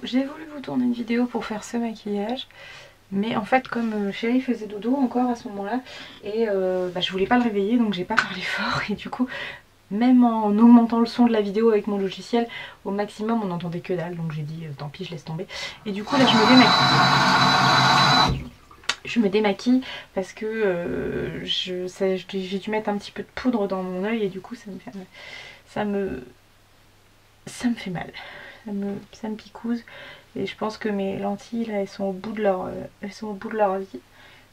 j'ai voulu vous tourner une vidéo pour faire ce maquillage. Mais en fait comme chérie faisait dodo encore à ce moment là et je voulais pas le réveiller donc j'ai pas parlé fort et du coup même en augmentant le son de la vidéo avec mon logiciel au maximum on n'entendait que dalle donc j'ai dit tant pis je laisse tomber. Et du coup là je me démaquille. Je me démaquille parce que j'ai dû mettre un petit peu de poudre dans mon œil et du coup ça me fait mal. Ça me picouse. Et je pense que mes lentilles là elles sont au bout de leur vie.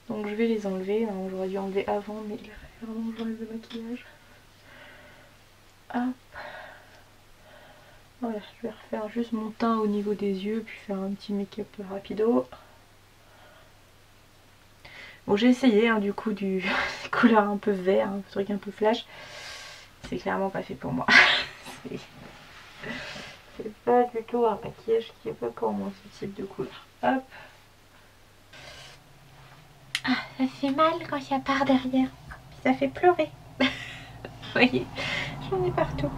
Donc je vais les enlever. J'aurais dû enlever avant mais il a vraiment que j'enlève le maquillage. Hop. Voilà, je vais refaire juste mon teint au niveau des yeux puis faire un petit make-up rapido. Bon j'ai essayé du coup du couleur un peu vert, un truc un peu flash. C'est clairement pas fait pour moi. C'est pas du tout un maquillage qui est pas pour moi ce type de couleur. Hop. Ah, ça fait mal quand ça part derrière. Ça fait pleurer. Vous voyez, j'en ai partout.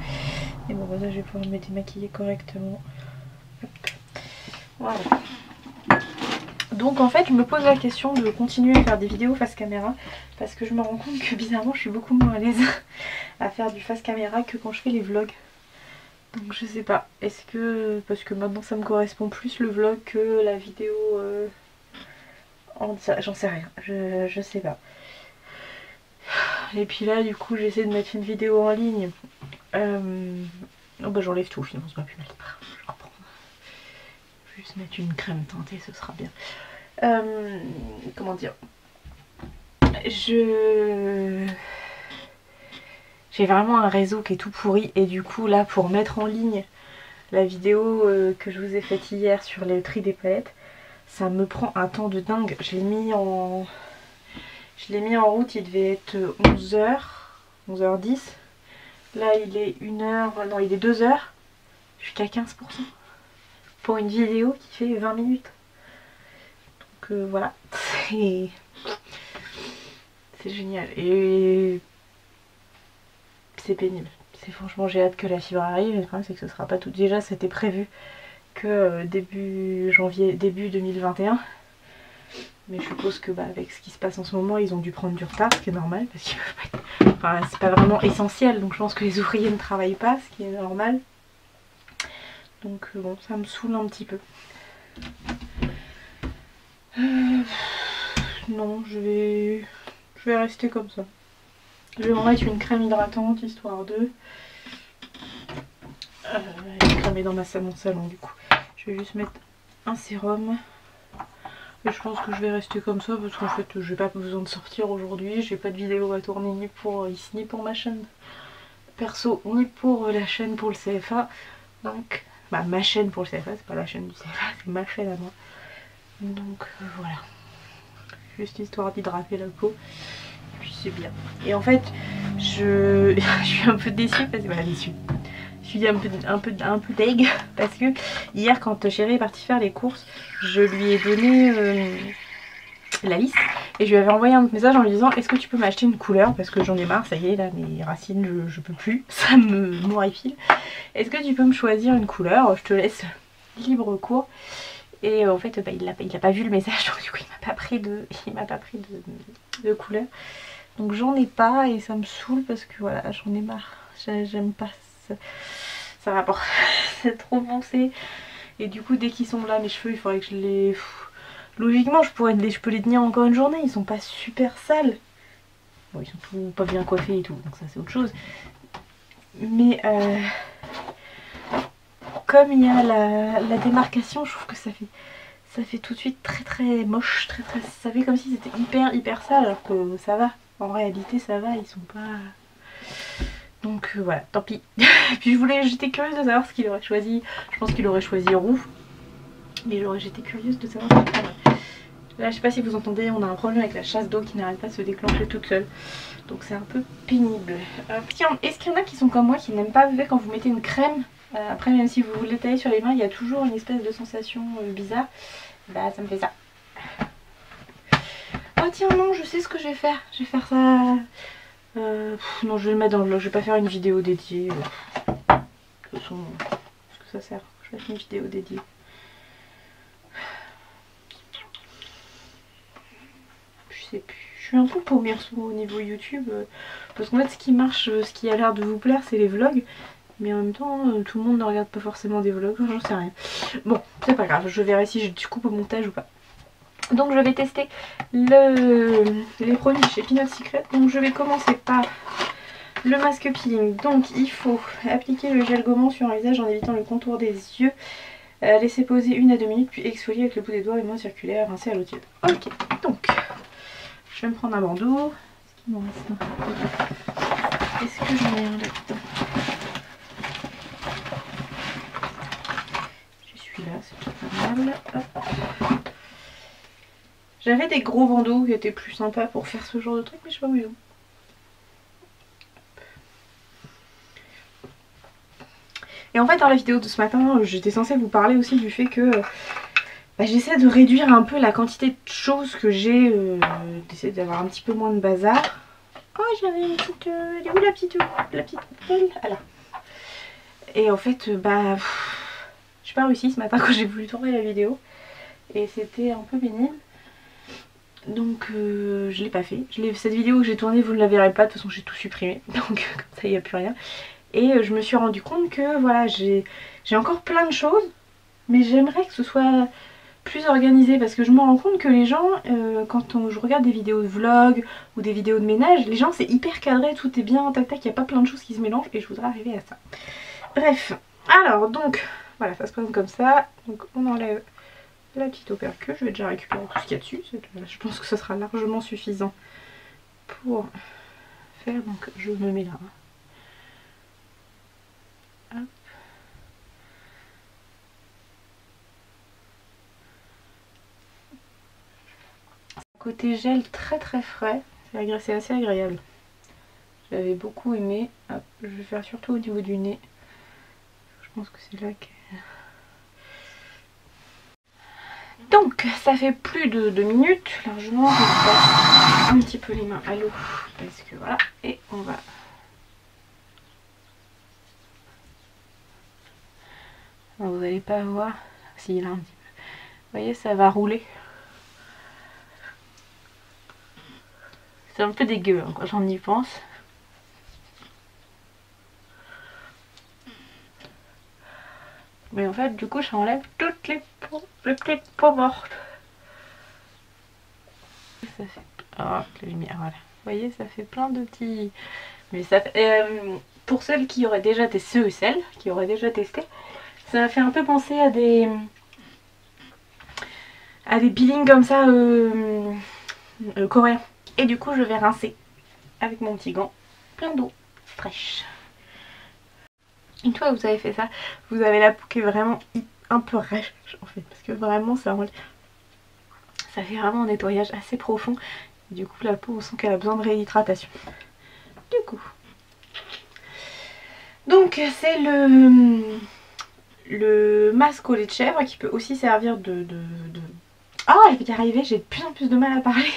Et bon, ça je vais pouvoir me démaquiller correctement. Hop. Voilà. Donc en fait je me pose la question de continuer à faire des vidéos face caméra parce que je me rends compte que bizarrement je suis beaucoup moins à l'aise à faire du face caméra que quand je fais les vlogs. Donc je sais pas, est-ce que, parce que maintenant ça me correspond plus le vlog que la vidéo j'en sais rien, je sais pas. Et puis là du coup j'essaie de mettre une vidéo en ligne. Oh bah j'enlève tout finalement, c'est pas plus mal. Je reprends. Je vais juste mettre une crème teintée, ce sera bien. Comment dire, j'ai vraiment un réseau qui est tout pourri et du coup là pour mettre en ligne la vidéo que je vous ai faite hier sur le tri des palettes, ça me prend un temps de dingue. Je l'ai mis en route, il devait être 11h, 11h10. Là il est 1h, non il est 2h. Je suis qu'à 15% pour une vidéo qui fait 20 minutes. Donc voilà, c'est génial et c'est pénible. Franchement j'ai hâte que la fibre arrive. Le problème c'est que ce sera pas tout. Déjà c'était prévu que début janvier, début 2021. Mais je suppose que avec ce qui se passe en ce moment ils ont dû prendre du retard, ce qui est normal parce qu'ils peuvent pas être... Enfin c'est pas vraiment essentiel donc je pense que les ouvriers ne travaillent pas, ce qui est normal. Donc bon ça me saoule un petit peu. Non je vais rester comme ça. Je vais m'en mettre une crème hydratante histoire de... elle est cramée dans mon salon du coup. Je vais juste mettre un sérum. Et je pense que je vais rester comme ça parce qu'en fait j'ai pas besoin de sortir aujourd'hui. J'ai pas de vidéo à tourner ni pour ici ni pour ma chaîne perso ni pour la chaîne pour le CFA. Donc ma chaîne pour le CFA, c'est pas la chaîne du CFA, c'est ma chaîne à moi. Donc voilà. Juste histoire d'hydrater la peau. Et puis c'est bien. Et en fait je suis un peu déçue parce que déçue. Je suis un peu deg parce que hier quand chérie est partie faire les courses, je lui ai donné la liste et je lui avais envoyé un message en lui disant est-ce que tu peux m'acheter une couleur parce que j'en ai marre, ça y est là mes racines je peux plus, ça me morifie. Est-ce que tu peux me choisir une couleur, je te laisse libre cours. Et en fait il a pas vu le message donc du coup il m'a pas pris de couleur. Donc j'en ai pas et ça me saoule parce que voilà j'en ai marre, j'aime pas ça va pas. C'est trop foncé. Et du coup dès qu'ils sont là mes cheveux il faudrait que je les... Logiquement je peux les tenir encore une journée, ils sont pas super sales. Bon ils sont tout pas bien coiffés et tout donc ça c'est autre chose. Mais comme il y a la démarcation je trouve que ça fait tout de suite très moche, ça fait comme si c'était hyper sale alors que ça va. En réalité ça va, ils sont pas... Donc voilà, tant pis. Puis j'étais curieuse de savoir ce qu'il aurait choisi. Je pense qu'il aurait choisi roux. Mais j'étais curieuse de savoir ce qu'il aurait. Là je sais pas si vous entendez, on a un problème avec la chasse d'eau qui n'arrête pas de se déclencher toute seule. Donc c'est un peu pénible. Est-ce qu'il y en a qui sont comme moi qui n'aiment pas quand vous mettez une crème après même si vous l'étalez sur les mains il y a toujours une espèce de sensation bizarre. Bah ça me fait ça. Oh tiens non je sais ce que je vais faire. Je vais faire ça... non je vais le mettre dans le vlog, je vais pas faire une vidéo dédiée. De toute façon, est-ce que ça sert? Je vais faire une vidéo dédiée. sais plus. Je suis un peu paumée au niveau YouTube. Parce qu'en fait ce qui marche, ce qui a l'air de vous plaire, c'est les vlogs. Mais en même temps, tout le monde ne regarde pas forcément des vlogs, j'en sais rien. Bon, c'est pas grave, je verrai si je coupe au montage ou pas. Donc je vais tester les produits chez Peanut Secret. Donc je vais commencer par le masque peeling. Donc il faut appliquer le gel gommant sur un visage en évitant le contour des yeux. Laisser poser 1 à 2 minutes, puis exfolier avec le bout des doigts et moins circulaire, rincer à l'eau tiède. Ok, donc je vais me prendre un bandeau. Est-ce qu'il m'en reste un? Est-ce que j'en ai un là-dedans? J'ai celui-là, c'est pas mal. Hop. J'avais des gros bandeaux qui étaient plus sympas pour faire ce genre de truc, mais je sais pas où ils sont. Et en fait dans la vidéo de ce matin, j'étais censée vous parler aussi du fait que j'essaie de réduire un peu la quantité de choses que j'ai, d'essayer d'avoir un petit peu moins de bazar. Oh, j'avais une petite... elle est où la petite poubelle? Ah là. Et en fait, j'ai pas réussi ce matin quand j'ai voulu tourner la vidéo. Et c'était un peu pénible. Donc je l'ai pas fait. Cette vidéo que j'ai tournée, vous ne la verrez pas, de toute façon j'ai tout supprimé. Donc comme ça, il n'y a plus rien. Et je me suis rendu compte que voilà, j'ai encore plein de choses, mais j'aimerais que ce soit plus organisé parce que je me rends compte que les gens, quand je regarde des vidéos de vlog ou des vidéos de ménage, les gens c'est hyper cadré, tout est bien tac tac, il n'y a pas plein de choses qui se mélangent et je voudrais arriver à ça. Bref, alors donc voilà, ça se présente comme ça. Donc on enlève la petite opercule, je vais déjà récupérer tout ce qu'il y a dessus, je pense que ce sera largement suffisant pour faire, donc je me mets là. Hop. Côté gel très très frais, c'est assez agréable. J'avais beaucoup aimé. Hop, je vais faire surtout au niveau du nez. Je pense que c'est là que... Donc ça fait plus de 2 minutes largement. Je passe un petit peu les mains à l'eau parce que voilà. Et on va... Alors, vous n'allez pas voir si là un petit peu. Vous voyez, ça va rouler. C'est un peu dégueu hein, quand j'en y pense. Mais en fait, du coup, ça enlève toutes les petites peaux mortes. Ça fait... Oh, la lumière, voilà. Vous voyez, ça fait plein de petits... Mais ça fait... pour celles qui auraient déjà testé, ceux et celles qui auraient déjà testé, ça m'a fait un peu penser à des peelings comme ça coréens. Et du coup, je vais rincer avec mon petit gant plein d'eau fraîche. Une fois que vous avez fait ça, vous avez la peau qui est vraiment un peu rêche en fait, parce que vraiment ça fait vraiment un nettoyage assez profond. Et du coup la peau on sent qu'elle a besoin de réhydratation. Du coup. Donc c'est le masque au lait de chèvre qui peut aussi servir de... Ah, je vais y arriver, j'ai de plus en plus de mal à parler.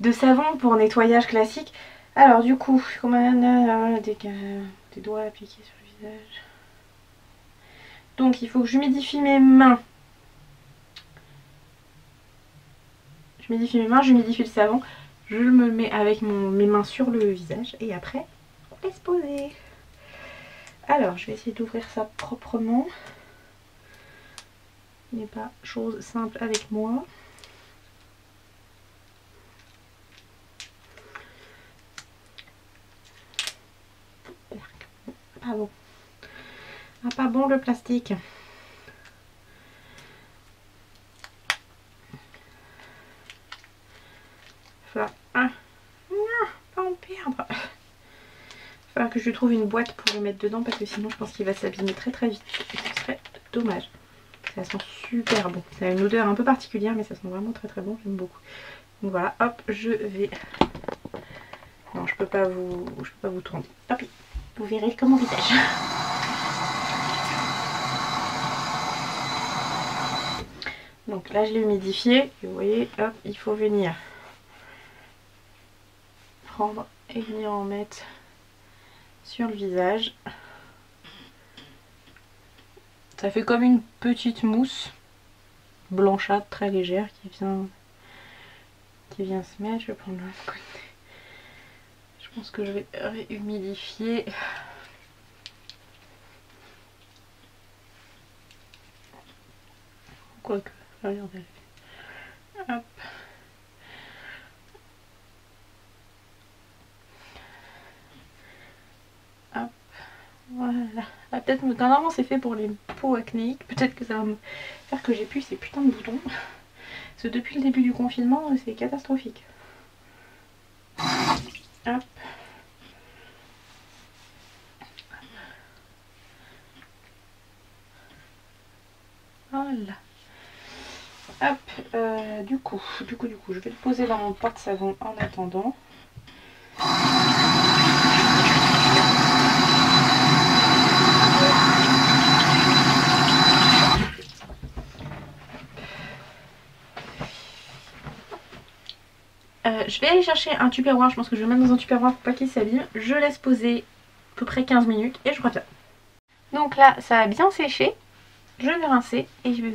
De savon pour nettoyage classique. Alors du coup, des doigts appliqués sur le visage. Donc il faut que j'humidifie mes mains. J'humidifie le savon. Je me mets avec mes mains sur le visage et après, on laisse poser. Alors, je vais essayer d'ouvrir ça proprement. Ce n'est pas chose simple avec moi. Ah bon. Ah pas bon le plastique. Enfin, ah, non, pas en perdre. Il va falloir que je lui trouve une boîte pour le mettre dedans parce que sinon je pense qu'il va s'abîmer très très vite. Et ce serait dommage. Ça sent super bon. Ça a une odeur un peu particulière mais ça sent vraiment très très bon. J'aime beaucoup. Donc voilà, hop, je vais... Non, je peux pas vous tourner. Hop, vous verrez comme mon visage. Donc là je l'ai humidifié. Et vous voyez, hop, il faut venir prendre et venir en mettre sur le visage. Ça fait comme une petite mousse blanchâtre très légère qui qui vient se mettre. Je vais prendre l'autre côté. Je pense que je vais réhumidifier. Quoique, regardez. Hop. Hop. Voilà. Ah, peut-être que normalement c'est fait pour les peaux acnéiques. Peut-être que ça va me faire que j'ai plus ces putains de boutons. Parce que depuis le début du confinement, c'est catastrophique. Hop. Voilà. Hop. Du coup, je vais le poser dans mon porte-savon en attendant. Je vais aller chercher un tupperware, je pense que je vais le mettre dans un tupperware pour pas qu'il s'abîme. Je laisse poser à peu près 15 minutes et je reviens. Donc là, ça a bien séché. Je vais rincer et je vais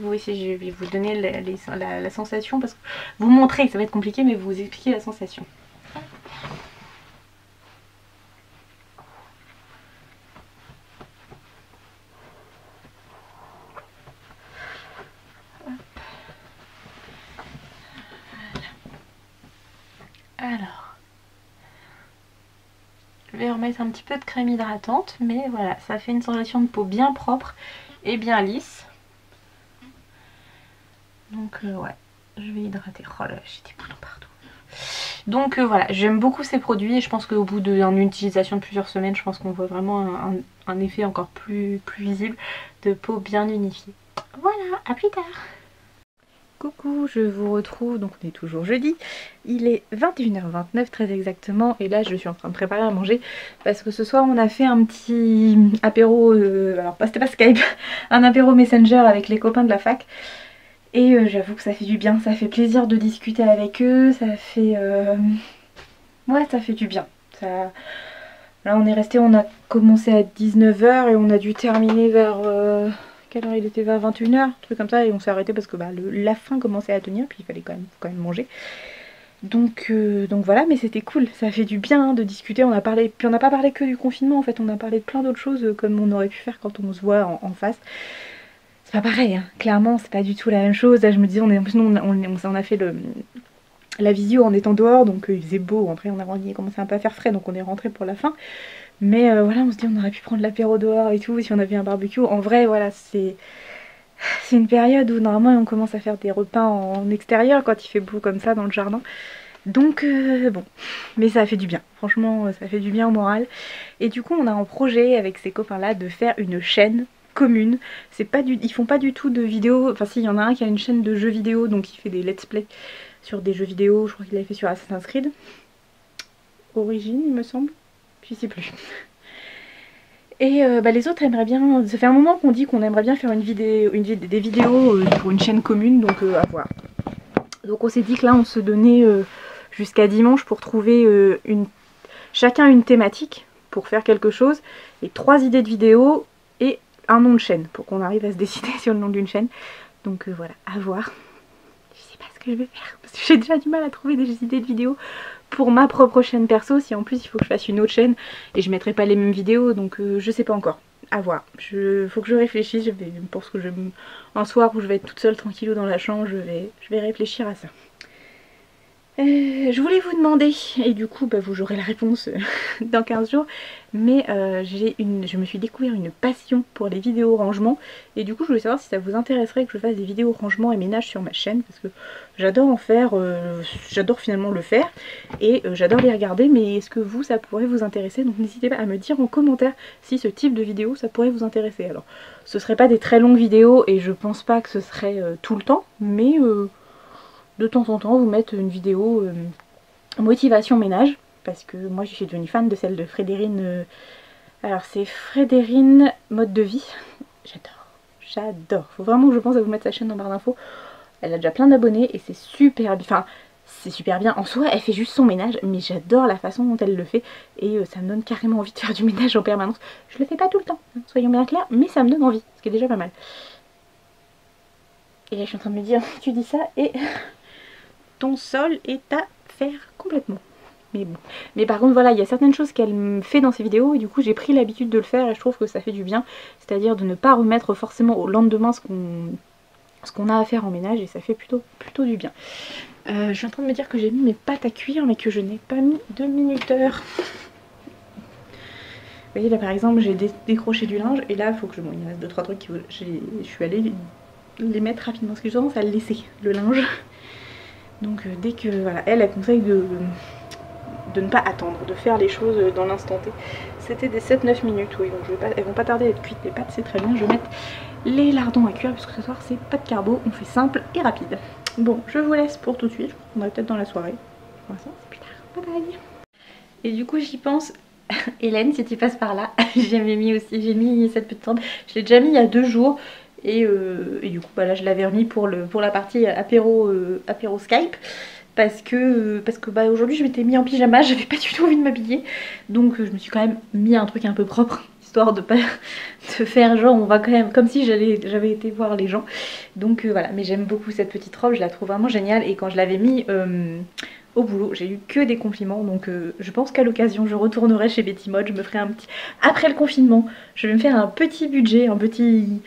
vous donner la sensation, parce que vous montrer, ça va être compliqué, mais vous expliquer la sensation. Alors, je vais remettre un petit peu de crème hydratante, mais voilà, ça fait une sensation de peau bien propre et bien lisse. Donc ouais, je vais hydrater. Oh là, j'ai des boutons partout. Donc voilà, j'aime beaucoup ces produits et je pense qu'au bout d'une utilisation de plusieurs semaines, je pense qu'on voit vraiment un effet encore plus visible de peau bien unifiée. Voilà, à plus tard. Coucou, je vous retrouve, donc on est toujours jeudi, il est 21h29 très exactement, et là je suis en train de préparer à manger parce que ce soir on a fait un petit apéro, alors c'était pas Skype, un apéro Messenger avec les copains de la fac, et j'avoue que ça fait du bien, ça fait plaisir de discuter avec eux, ça fait... ouais, ça fait du bien. Ça... Là on est resté, on a commencé à 19h et on a dû terminer vers... Quelle heure il était, vers 21h, truc comme ça, et on s'est arrêté parce que bah, la faim commençait à tenir, puis il fallait quand même manger. Donc voilà, mais c'était cool, ça fait du bien hein, de discuter. On a parlé, puis on n'a pas parlé que du confinement en fait, on a parlé de plein d'autres choses comme on aurait pu faire quand on se voit en face. C'est pas pareil, hein. Clairement c'est pas du tout la même chose. Là je me disais, on a fait la visio en étant dehors, donc il faisait beau, après on a commencé un peu à faire frais, donc on est rentré pour la fin. Mais voilà, on se dit on aurait pu prendre l'apéro dehors et tout, si on avait un barbecue. En vrai, voilà, c'est une période où normalement on commence à faire des repas en extérieur quand il fait beau comme ça dans le jardin. Donc bon, mais ça fait du bien, franchement ça fait du bien au moral. Et du coup on a un projet avec ces copains là de faire une chaîne commune. C'est pas du... Ils font pas du tout de vidéos, enfin si, il y en a un qui a une chaîne de jeux vidéo, donc il fait des let's play sur des jeux vidéo, je crois qu'il l'avait fait sur Assassin's Creed Origins il me semble. Je sais plus. Et les autres aimeraient bien, ça fait un moment qu'on dit qu'on aimerait bien faire des vidéos pour une chaîne commune, donc à voir. Donc on s'est dit que là on se donnait jusqu'à dimanche pour trouver chacun une thématique pour faire quelque chose, et 3 idées de vidéos et un nom de chaîne, pour qu'on arrive à se décider sur le nom d'une chaîne. Donc voilà, à voir. Je sais pas ce que je vais faire, parce que j'ai déjà du mal à trouver des idées de vidéos pour ma propre chaîne perso, si en plus il faut que je fasse une autre chaîne et je mettrai pas les mêmes vidéos, donc je sais pas encore, à voir. Faut que je réfléchisse, je pense que un soir où je vais être toute seule tranquillou dans la chambre, je vais réfléchir à ça. Je voulais vous demander, et du coup vous aurez la réponse dans 15 jours, mais je me suis découvert une passion pour les vidéos rangement, et du coup je voulais savoir si ça vous intéresserait que je fasse des vidéos rangement et ménage sur ma chaîne, parce que j'adore en faire, j'adore finalement le faire, et j'adore les regarder, mais est-ce que vous, ça pourrait vous intéresser? Donc n'hésitez pas à me dire en commentaire si ce type de vidéo ça pourrait vous intéresser. Alors ce serait pas des très longues vidéos, et je pense pas que ce serait tout le temps, mais... de temps en temps vous mettre une vidéo motivation ménage, parce que moi je suis devenue fan de celle de Frédérine, alors c'est Frédérine mode de vie, j'adore, faut vraiment que je pense à vous mettre sa chaîne en barre d'infos. Elle a déjà plein d'abonnés et c'est super, enfin c'est super bien en soi, elle fait juste son ménage, mais j'adore la façon dont elle le fait, et ça me donne carrément envie de faire du ménage en permanence. Je le fais pas tout le temps, hein, soyons bien clairs, mais ça me donne envie, ce qui est déjà pas mal. Et là je suis en train de me dire, tu dis ça et... ton sol est à faire complètement. Mais bon. Mais par contre voilà, il y a certaines choses qu'elle me fait dans ses vidéos et du coup j'ai pris l'habitude de le faire et je trouve que ça fait du bien. C'est-à-dire de ne pas remettre forcément au lendemain ce qu'on a à faire en ménage et ça fait plutôt du bien. Je suis en train de me dire que j'ai mis mes pâtes à cuire mais que je n'ai pas mis de minuteur. Vous voyez là par exemple j'ai décroché du linge et là il faut que il me reste 2-3 trucs, je suis allée les mettre rapidement parce que j'ai tendance à le laisser le linge. Donc dès que voilà, elle conseille de ne pas attendre, de faire les choses dans l'instant T. C'était des 7-9 minutes, oui, donc elles vont pas tarder à être cuites les pâtes, c'est très bien. Je vais mettre les lardons à cuire puisque ce soir c'est pas de carbo, on fait simple et rapide. Bon, je vous laisse pour tout de suite, on va peut-être dans la soirée. Pour l'instant c'est plus tard, bye bye. Et du coup j'y pense, Hélène si tu passes par là, j'ai mis cette petite tente, je l'ai déjà mis il y a 2 jours. Et du coup bah là je l'avais remis pour la partie apéro Skype. Parce que bah, aujourd'hui je m'étais mis en pyjama, j'avais pas du tout envie de m'habiller. Donc je me suis quand même mis un truc un peu propre, histoire de pas de faire genre on va quand même comme si j'avais été voir les gens. Donc voilà, mais j'aime beaucoup cette petite robe, je la trouve vraiment géniale. Et quand je l'avais mis au boulot, j'ai eu que des compliments. Donc je pense qu'à l'occasion je retournerai chez Betty Mode, je me ferai un petit... Après le confinement, je vais me faire un petit budget, un petit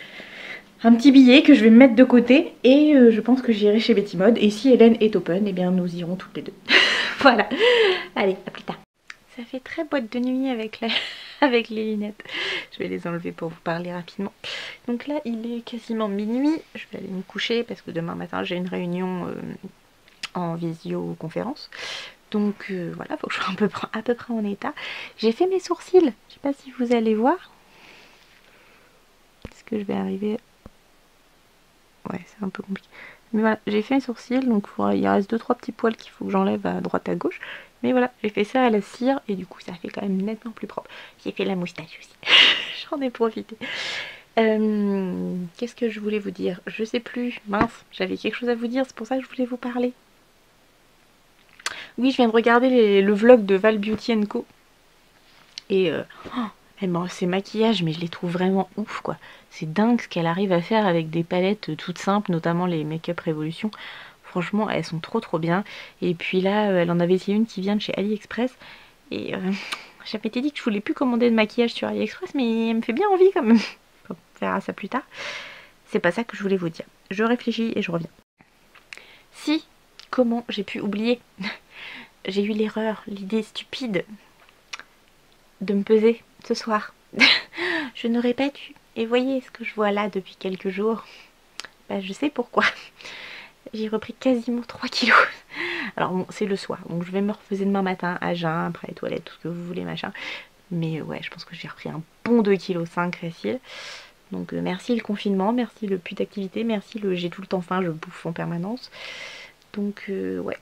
billet que je vais me mettre de côté et je pense que j'irai chez Betty Mode. Et si Hélène est open, eh bien nous irons toutes les deux. Voilà, allez, à plus tard. Ça fait très boîte de nuit avec les lunettes. Je vais les enlever pour vous parler rapidement. Donc là, il est quasiment minuit. Je vais aller me coucher parce que demain matin, j'ai une réunion en visioconférence. Donc voilà, faut que je sois à peu près en état. J'ai fait mes sourcils. Je sais pas si vous allez voir. Est-ce que je vais arriver... Ouais, c'est un peu compliqué. Mais voilà, j'ai fait mes sourcils, donc il reste 2-3 petits poils qu'il faut que j'enlève à droite à gauche. Mais voilà, j'ai fait ça à la cire et du coup ça fait quand même nettement plus propre. J'ai fait la moustache aussi. J'en ai profité. Qu'est-ce que je voulais vous dire? Je sais plus. Mince, j'avais quelque chose à vous dire, c'est pour ça que je voulais vous parler. Oui, je viens de regarder le vlog de Val Beauty Co. Et ces maquillages, mais je les trouve vraiment ouf quoi. C'est dingue ce qu'elle arrive à faire avec des palettes toutes simples, notamment les Make-up Révolution. Franchement, elles sont trop bien. Et puis là, elle en avait essayé une qui vient de chez AliExpress. Et j'avais été dit que je voulais plus commander de maquillage sur AliExpress, mais elle me fait bien envie quand même. On verra ça plus tard. C'est pas ça que je voulais vous dire. Je réfléchis et je reviens. Si, comment j'ai pu oublier? J'ai eu l'erreur, l'idée stupide de me peser ce soir. Je n'aurais pas dû. Et voyez ce que je vois là depuis quelques jours. Bah, je sais pourquoi. J'ai repris quasiment 3 kilos. Alors bon, c'est le soir, donc je vais me refaire demain matin à jeun, après les toilettes, tout ce que vous voulez, machin. Mais ouais, je pense que j'ai repris un bon 2,5 kg facile. Donc merci le confinement, merci le plus d'activité, merci le j'ai tout le temps faim, je bouffe en permanence. Donc ouais,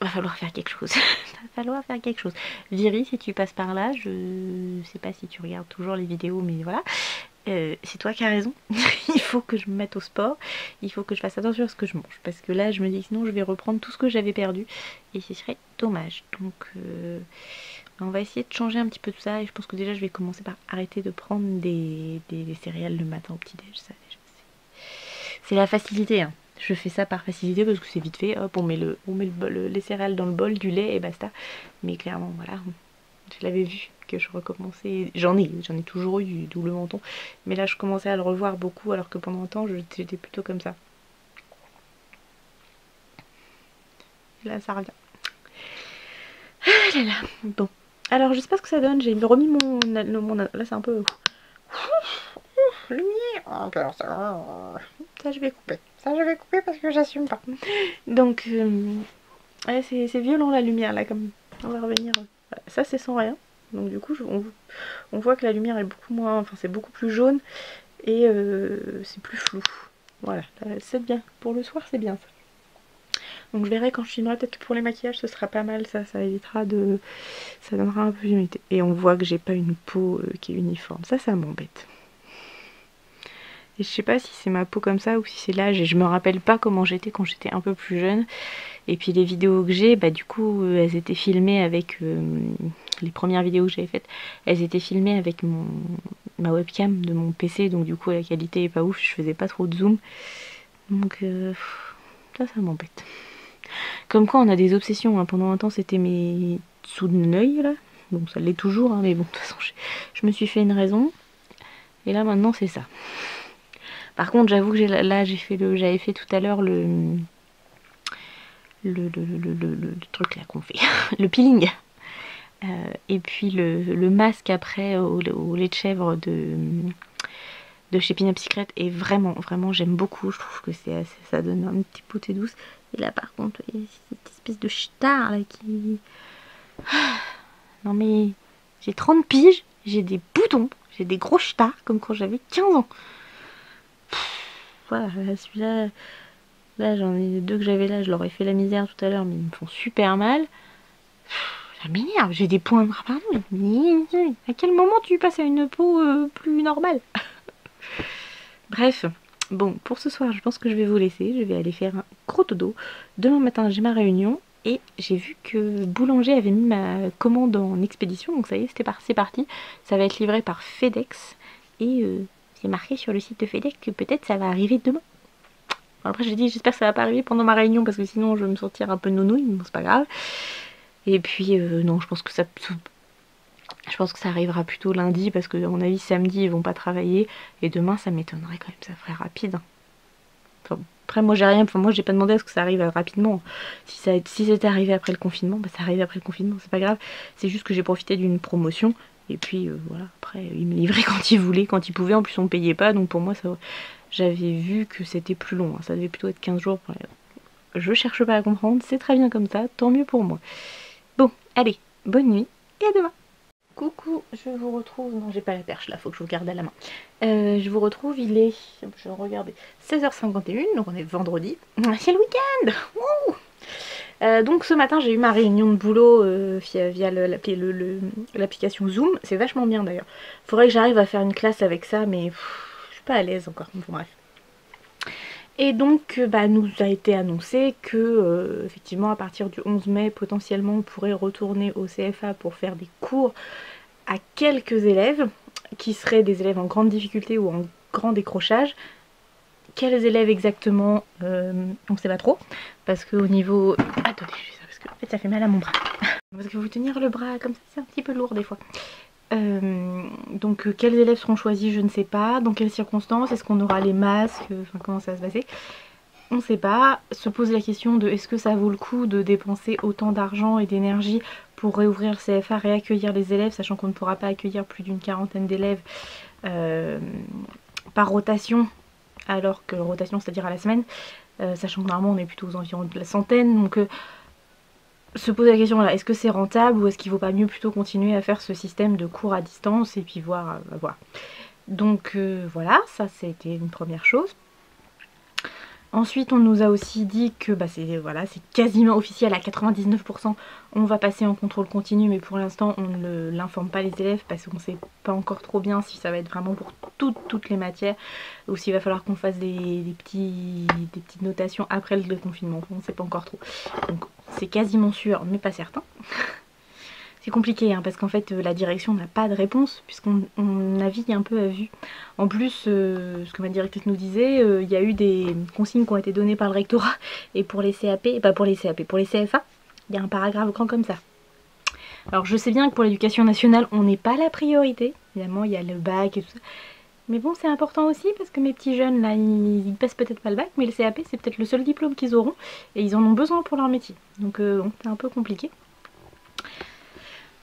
va falloir faire quelque chose. Va falloir faire quelque chose. Viri, si tu passes par là, je sais pas si tu regardes toujours les vidéos, mais voilà. C'est toi qui as raison. Il faut que je me mette au sport. Il faut que je fasse attention à ce que je mange. Parce que là, je me dis que sinon, je vais reprendre tout ce que j'avais perdu. Et ce serait dommage. Donc, on va essayer de changer un petit peu tout ça. Et je pense que déjà, je vais commencer par arrêter de prendre des céréales le matin au petit-déj. Ça, déjà, c'est la facilité, hein. Je fais ça par facilité parce que c'est vite fait. Hop, on met les céréales dans le bol, du lait et basta. Mais clairement, voilà. Je l'avais vu que je recommençais. J'en ai toujours eu du double menton. Mais là, je commençais à le revoir beaucoup alors que pendant un temps, j'étais plutôt comme ça. Et là, ça revient. Ah là là. Bon. Alors, je sais pas ce que ça donne. J'ai remis mon là, c'est un peu... lumière. Ça, je vais couper. Ça, je vais couper parce que j'assume pas. Donc, ouais, c'est violent la lumière là. Comme on va revenir. Ça, c'est sans rien. Donc du coup, on voit que la lumière est beaucoup moins... Enfin, c'est beaucoup plus jaune. Et c'est plus flou. Voilà, c'est bien. Pour le soir, c'est bien ça. Donc je verrai quand je filmerai. Peut-être que pour les maquillages, ce sera pas mal. Ça évitera de... Ça donnera un peu d'humidité. Et on voit que j'ai pas une peau qui est uniforme. Ça m'embête. Et je sais pas si c'est ma peau comme ça ou si c'est l'âge. Et je me rappelle pas comment j'étais quand j'étais un peu plus jeune. Et puis les vidéos que j'ai, bah du coup, elles étaient filmées avec... les premières vidéos que j'avais faites, elles étaient filmées avec ma webcam de mon PC. Donc du coup, la qualité est pas ouf. Je faisais pas trop de zoom. Donc ça m'embête. Comme quoi on a des obsessions, hein. Pendant un temps c'était mes sous de l'œil là. Bon ça l'est toujours, hein, mais bon de toute façon je me suis fait une raison. Et là maintenant c'est ça. Par contre j'avoue que j'avais fait tout à l'heure le truc là qu'on fait. Le peeling. Et puis le masque après au lait de chèvre de chez Pin Up Secret. Et vraiment, vraiment j'aime beaucoup. Je trouve que ça donne un petit beauté douce. Et là par contre, il y a cette espèce de chetard là qui... Non mais j'ai 30 piges, j'ai des boutons, j'ai des gros chetards comme quand j'avais 15 ans. Voilà, celui-là, là j'en ai deux que j'avais là, je leur ai fait la misère tout à l'heure, mais ils me font super mal. Ça m'énerve, j'ai des points noirs partout. À quel moment tu passes à une peau plus normale? Bref, bon, pour ce soir, je pense que je vais vous laisser. Je vais aller faire un gros dodo. Demain matin, j'ai ma réunion. Et j'ai vu que Boulanger avait mis ma commande en expédition. Donc ça y est, c'est parti. Ça va être livré par FedEx. Et c'est marqué sur le site de FedEx que peut-être ça va arriver demain. Après, j'ai dit, j'espère que ça va pas arriver pendant ma réunion. Parce que sinon, je vais me sentir un peu nounouille. Mais bon, c'est pas grave. Et puis, non, je pense que ça arrivera plutôt lundi. Parce que, à mon avis, samedi, ils vont pas travailler. Et demain, ça m'étonnerait quand même. Ça ferait rapide. Enfin, après, moi, j'ai rien. Enfin, moi, j'ai pas demandé à ce que ça arrive rapidement. Si c'était arrivé après le confinement, bah, ça arrive après le confinement. C'est pas grave. C'est juste que j'ai profité d'une promotion. Et puis, voilà. Après, ils me livraient quand ils voulaient, quand ils pouvaient. En plus, on payait pas. Donc, pour moi, ça... J'avais vu que c'était plus long. Ça devait plutôt être 15 jours. Je cherche pas à comprendre. C'est très bien comme ça. Tant mieux pour moi. Bon, allez. Bonne nuit. Et à demain. Coucou, je vous retrouve... Non, j'ai pas la perche là, faut que je vous garde à la main. Je vous retrouve, il est... Je vais regarder. 16h51, donc on est vendredi. C'est le week-end. Donc ce matin, j'ai eu ma réunion de boulot via l'application Zoom. C'est vachement bien d'ailleurs. Faudrait que j'arrive à faire une classe avec ça, mais je suis pas à l'aise encore. Bon, bref. Et donc, nous a été annoncé que, effectivement, à partir du 11 mai, potentiellement, on pourrait retourner au CFA pour faire des cours à quelques élèves, qui seraient des élèves en grande difficulté ou en grand décrochage. Quels élèves exactement, on ne sait pas trop, parce qu'au niveau... Attendez, je fais ça, parce que en fait, ça fait mal à mon bras. Parce que vous tenir le bras comme ça, c'est un petit peu lourd des fois. Donc quels élèves seront choisis, je ne sais pas. Dans quelles circonstances, est-ce qu'on aura les masques, enfin comment ça va se passer, on ne sait pas. Se pose la question de est-ce que ça vaut le coup de dépenser autant d'argent et d'énergie pour réouvrir le CFA, réaccueillir les élèves, sachant qu'on ne pourra pas accueillir plus d'une quarantaine d'élèves par rotation, alors que rotation c'est-à-dire à la semaine, sachant que normalement on est plutôt aux environs de la centaine. Donc se poser la question là, est-ce que c'est rentable ou est-ce qu'il vaut pas mieux plutôt continuer à faire ce système de cours à distance et puis voir. Donc voilà, ça c'était une première chose. Ensuite on nous a aussi dit que c'est quasiment officiel à 99%, on va passer en contrôle continu, mais pour l'instant on ne l'informe pas les élèves parce qu'on ne sait pas encore trop bien si ça va être vraiment pour toutes les matières ou s'il va falloir qu'on fasse des petites notations après le confinement, on ne sait pas encore trop. Donc c'est quasiment sûr mais pas certain. C'est compliqué hein, parce qu'en fait la direction n'a pas de réponse puisqu'on navigue un peu à vue. En plus, ce que ma directrice nous disait, il y a eu des consignes qui ont été données par le rectorat et pour les CAP, pour les CFA, il y a un paragraphe grand comme ça. Alors je sais bien que pour l'éducation nationale, on n'est pas la priorité. Évidemment, il y a le bac et tout ça. Mais bon, c'est important aussi parce que mes petits jeunes, là, ils passent peut-être pas le bac, mais le CAP, c'est peut-être le seul diplôme qu'ils auront et ils en ont besoin pour leur métier. Donc bon, c'est un peu compliqué.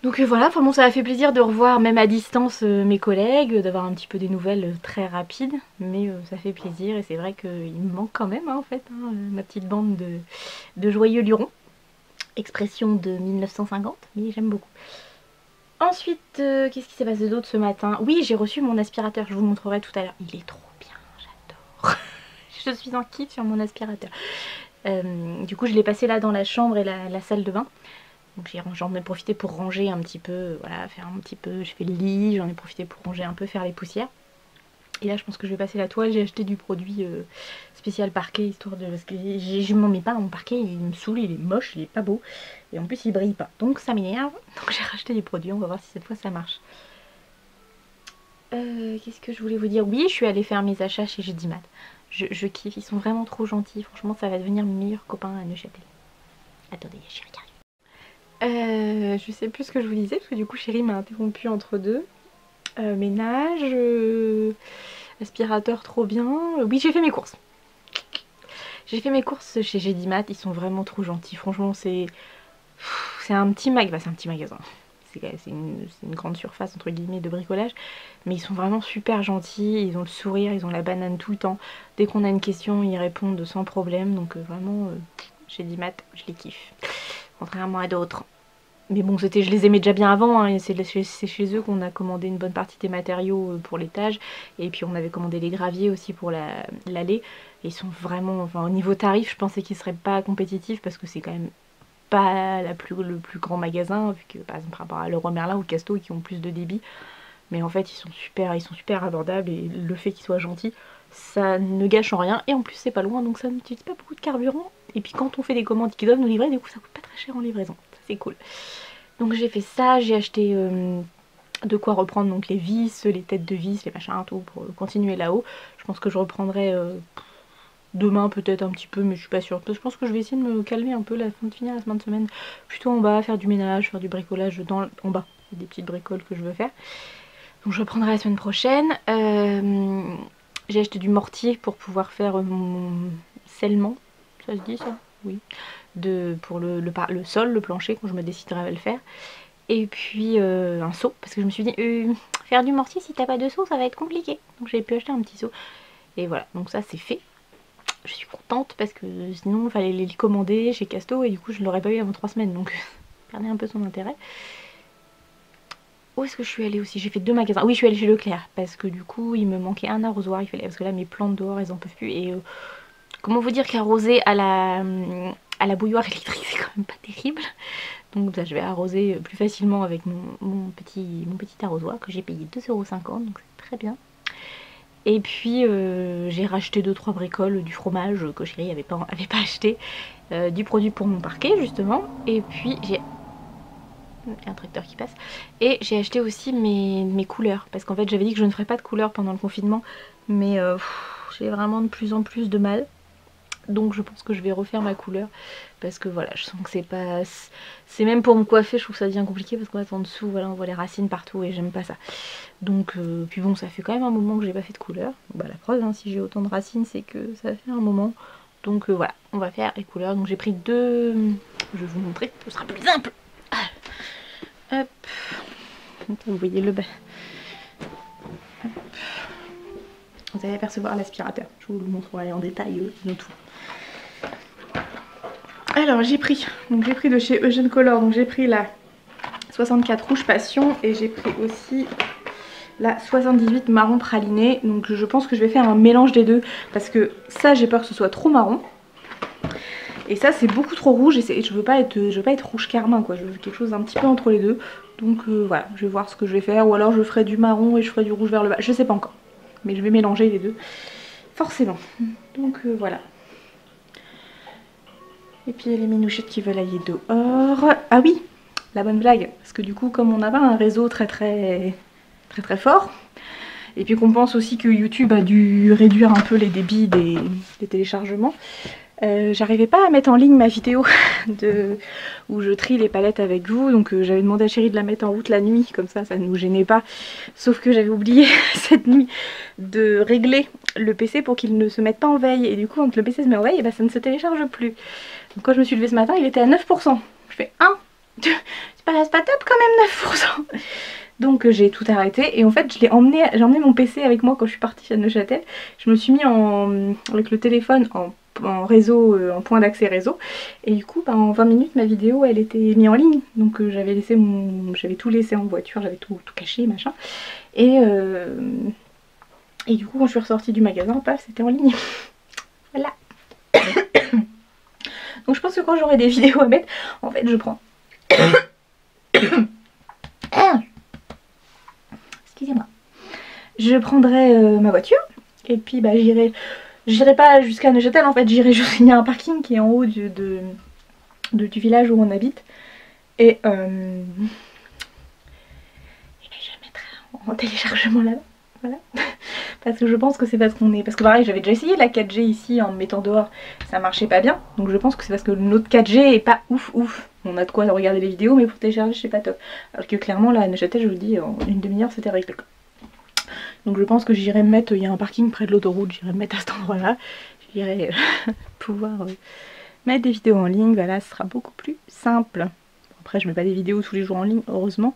Donc voilà, enfin bon, ça a fait plaisir de revoir même à distance mes collègues, d'avoir un petit peu des nouvelles très rapides, mais ça fait plaisir et c'est vrai qu'il me manque quand même hein, en fait, hein, ma petite bande de joyeux lurons, expression de 1950, mais j'aime beaucoup. Ensuite, qu'est-ce qui s'est passé d'autre ce matin? Oui, j'ai reçu mon aspirateur, je vous le montrerai tout à l'heure, il est trop bien, j'adore. Je suis en kiff sur mon aspirateur. Du coup je l'ai passé là dans la chambre et la salle de bain. Donc j'en ai profité pour ranger un petit peu, voilà, faire un petit peu, j'ai fait le lit, j'en ai profité pour ranger un peu, faire les poussières. Et là je pense que je vais passer la toile, j'ai acheté du produit spécial parquet, histoire de... Parce que je m'en mets pas mon parquet, il me saoule, il est moche, il est pas beau. Et en plus il brille pas, donc ça m'énerve. Donc j'ai racheté des produits, on va voir si cette fois ça marche. Qu'est-ce que je voulais vous dire? Oui, je suis allée faire mes achats chez Gédimat. Je kiffe, ils sont vraiment trop gentils, franchement ça va devenir mes meilleurs copains à Neuchâtel. Attendez, il y a Chérie qui arrive. Je sais plus ce que je vous disais parce que du coup Chérie m'a interrompu entre deux. Ménage, aspirateur trop bien. Oui, j'ai fait mes courses. J'ai fait mes courses chez Gédimat, ils sont vraiment trop gentils. Franchement, c'est un petit magasin. C'est un petit magasin. C'est une grande surface entre guillemets de bricolage, mais ils sont vraiment super gentils, ils ont le sourire, ils ont la banane tout le temps. Dès qu'on a une question, ils répondent sans problème, donc vraiment, Gédimat, je les kiffe. Contrairement à d'autres. Mais bon, je les aimais déjà bien avant, hein. C'est chez eux qu'on a commandé une bonne partie des matériaux pour l'étage. Et puis on avait commandé les graviers aussi pour l'allée. Et ils sont vraiment, enfin au niveau tarif, je pensais qu'ils seraient pas compétitifs parce que c'est quand même pas le plus grand magasin, vu que par exemple par rapport à Leroy Merlin ou Casto qui ont plus de débit. Mais en fait ils sont super abordables et le fait qu'ils soient gentils, ça ne gâche en rien. Et en plus c'est pas loin, donc ça n'utilise pas beaucoup de carburant. Et puis quand on fait des commandes qui doivent nous livrer, du coup ça coûte pas très cher en livraison. C'est cool. Donc j'ai fait ça, j'ai acheté de quoi reprendre donc les vis, les têtes de vis, les machins, tout pour continuer là-haut. Je pense que je reprendrai demain peut-être un petit peu, mais je suis pas sûre. Je pense que je vais essayer de me calmer un peu, de finir la semaine de semaine plutôt en bas, faire du ménage, faire du bricolage en bas. Il y a des petites bricoles que je veux faire. Donc je reprendrai la semaine prochaine. J'ai acheté du mortier pour pouvoir faire mon scellement. Ça se dit ça? Oui. Pour le sol, le plancher, quand je me déciderai à le faire. Et puis un seau, parce que je me suis dit, faire du mortier si t'as pas de seau, ça va être compliqué. Donc j'ai pu acheter un petit seau. Et voilà, donc ça c'est fait. Je suis contente parce que sinon il fallait les commander chez Casto et du coup je ne l'aurais pas eu avant 3 semaines, donc perdait un peu son intérêt. Où est-ce que je suis allée aussi? J'ai fait 2 magasins. Oui, je suis allée chez Leclerc parce que du coup il me manquait un arrosoir, parce que là mes plantes dehors elles en peuvent plus. Et comment vous dire qu'arroser à la bouilloire électrique c'est quand même pas terrible. Donc là, je vais arroser plus facilement avec mon petit arrosoir que j'ai payé 2,50 €, donc c'est très bien. Et puis j'ai racheté 2-3 bricoles, du fromage que Chérie avait pas acheté, du produit pour mon parquet justement. Et puis j'ai un tracteur qui passe. Et j'ai acheté aussi mes couleurs, parce qu'en fait j'avais dit que je ne ferais pas de couleurs pendant le confinement, mais j'ai vraiment de plus en plus de mal. Donc je pense que je vais refaire ma couleur parce que voilà, je sens que c'est pas... C'est même pour me coiffer, je trouve que ça devient compliqué parce qu'en fait en dessous, voilà, on voit les racines partout et j'aime pas ça. Donc, puis bon, ça fait quand même un moment que j'ai pas fait de couleur. Bah la preuve, hein, si j'ai autant de racines, c'est que ça fait un moment. Donc voilà, on va faire les couleurs. Donc j'ai pris 2... Je vais vous montrer, ce sera plus simple. Hop. Vous voyez le bas. Hop. Vous allez apercevoir l'aspirateur. Je vous le montrerai en détail de tout. Alors j'ai pris de chez Eugène Color, donc j'ai pris la 64 rouge passion et j'ai pris aussi la 78 marron praliné. Donc je pense que je vais faire un mélange des deux parce que ça j'ai peur que ce soit trop marron et ça c'est beaucoup trop rouge et je veux pas être rouge carmin quoi, je veux quelque chose un petit peu entre les deux. Donc voilà, je vais voir ce que je vais faire, ou alors je ferai du marron et je ferai du rouge vers le bas, je sais pas encore, mais je vais mélanger les deux forcément. Donc voilà. Et puis il y a les minouchettes qui veulent aller dehors. Ah oui, la bonne blague, parce que du coup comme on n'a pas un réseau très fort, et puis qu'on pense aussi que YouTube a dû réduire un peu les débits des téléchargements, j'arrivais pas à mettre en ligne ma vidéo où je trie les palettes avec vous, donc j'avais demandé à Chérie de la mettre en route la nuit, comme ça ne nous gênait pas, sauf que j'avais oublié cette nuit de régler le PC pour qu'il ne se mette pas en veille, et du coup quand le PC se met en veille, et ben, ça ne se télécharge plus. Donc quand je me suis levée ce matin, il était à 9%. Je fais c'est pas top quand même 9%. Donc j'ai tout arrêté et en fait j'ai emmené mon PC avec moi quand je suis partie à Neuchâtel. Je me suis mis avec le téléphone en réseau, en point d'accès réseau, et du coup en 20 minutes ma vidéo elle était mise en ligne. Donc j'avais tout laissé en voiture, j'avais tout caché machin, et du coup quand je suis ressortie du magasin, paf, c'était en ligne. Voilà. Donc je pense que quand j'aurai des vidéos à mettre, en fait je prends excusez-moi, je prendrai ma voiture et puis bah j'irai pas jusqu'à Neuchâtel, en fait j'irai juste, il y a un parking qui est en haut du village où on habite, et je mettrai en téléchargement là-bas, voilà, Parce que je pense que c'est parce qu'on est... Parce que pareil, j'avais déjà essayé la 4G ici en me mettant dehors, ça marchait pas bien. Donc je pense que c'est parce que notre 4G est pas ouf ouf. On a de quoi regarder les vidéos, mais pour télécharger c'est pas top. Alors que clairement là à Neuchâtel, je vous dis, en une demi-heure c'était réglé. Donc je pense que j'irai me mettre, il y a un parking près de l'autoroute, j'irai me mettre à cet endroit là. J'irai pouvoir mettre des vidéos en ligne, voilà, ce sera beaucoup plus simple. Après je mets pas des vidéos tous les jours en ligne, heureusement.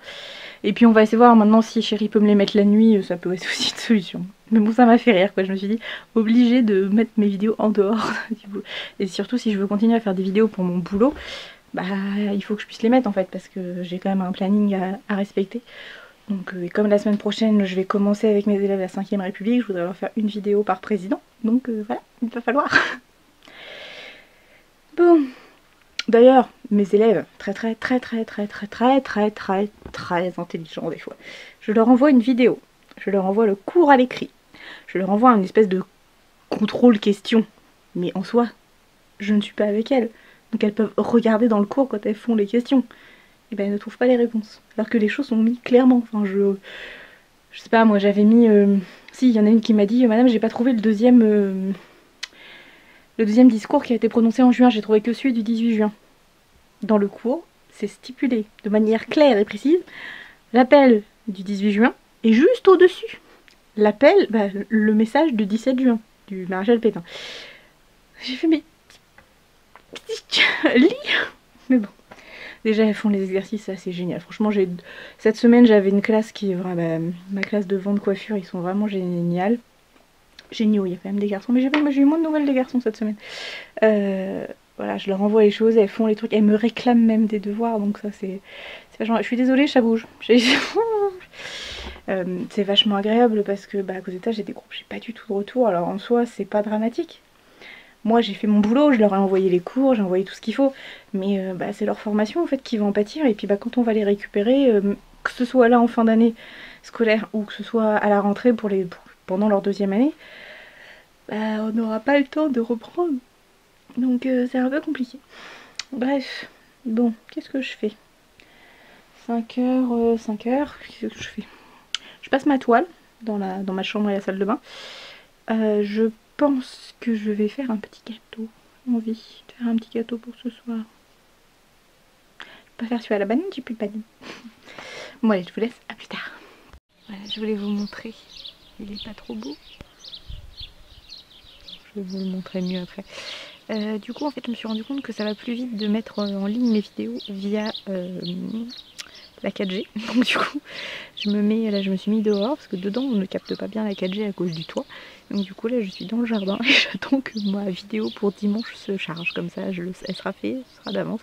Et puis on va essayer de voir maintenant si Chéri peut me les mettre la nuit, ça peut être aussi une solution. Mais bon, ça m'a fait rire quoi, je me suis dit obligée de mettre mes vidéos en dehors. Et surtout si je veux continuer à faire des vidéos pour mon boulot, bah il faut que je puisse les mettre en fait, parce que j'ai quand même un planning à respecter. Donc et comme la semaine prochaine je vais commencer avec mes élèves à la 5ème République, je voudrais leur faire une vidéo par président. Donc voilà, il va falloir. Bon. D'ailleurs, mes élèves, très intelligents des fois, je leur envoie une vidéo, je leur envoie le cours à l'écrit, je leur envoie une espèce de contrôle question, mais en soi, je ne suis pas avec elles, donc elles peuvent regarder dans le cours quand elles font les questions, et ben elles ne trouvent pas les réponses, alors que les choses sont mises clairement, enfin je sais pas, moi j'avais mis, si, il y en a une qui m'a dit, madame j'ai pas trouvé le deuxième discours qui a été prononcé en juin, j'ai trouvé que celui du 18 juin. Dans le cours, c'est stipulé de manière claire et précise, l'appel du 18 juin est juste au-dessus. L'appel, bah, le message du 17 juin, du maréchal Pétain. J'ai fait mais... lis. Mais bon, déjà elles font les exercices, ça c'est génial. Franchement, cette semaine j'avais une classe qui est vraiment... ma classe de vente coiffure, ils sont vraiment géniaux. Géniaux, il y a quand même des garçons, mais j'ai eu moins de nouvelles des garçons cette semaine. Voilà, je leur envoie les choses, elles font les trucs, elles me réclament même des devoirs, donc ça c'est vachement... Je suis désolée, ça bouge. C'est vachement agréable parce que à cause de ça j'ai des groupes, j'ai pas du tout de retour, alors en soi c'est pas dramatique. Moi j'ai fait mon boulot, je leur ai envoyé les cours, j'ai envoyé tout ce qu'il faut, mais c'est leur formation en fait qui va en pâtir, et puis quand on va les récupérer, que ce soit là en fin d'année scolaire ou que ce soit à la rentrée pendant leur deuxième année, on n'aura pas le temps de reprendre. Donc c'est un peu compliqué. Bref, bon, qu'est-ce que je fais? 5h, qu'est-ce que je fais? Je passe ma toile dans ma chambre et la salle de bain. Je pense que je vais faire un petit gâteau. Envie de faire un petit gâteau pour ce soir. Je vais pas faire celui à la banane, j'ai plus de banane. Bon allez, je vous laisse, à plus tard. Voilà, je voulais vous montrer. Il est pas trop beau. Je vais vous le montrer mieux après. Du coup en fait je me suis rendu compte que ça va plus vite de mettre en ligne mes vidéos via la 4G. Donc du coup je me suis mis dehors parce que dedans on ne capte pas bien la 4G à cause du toit. Donc du coup là je suis dans le jardin et j'attends que ma vidéo pour dimanche se charge, comme ça elle sera faite, ce sera d'avance.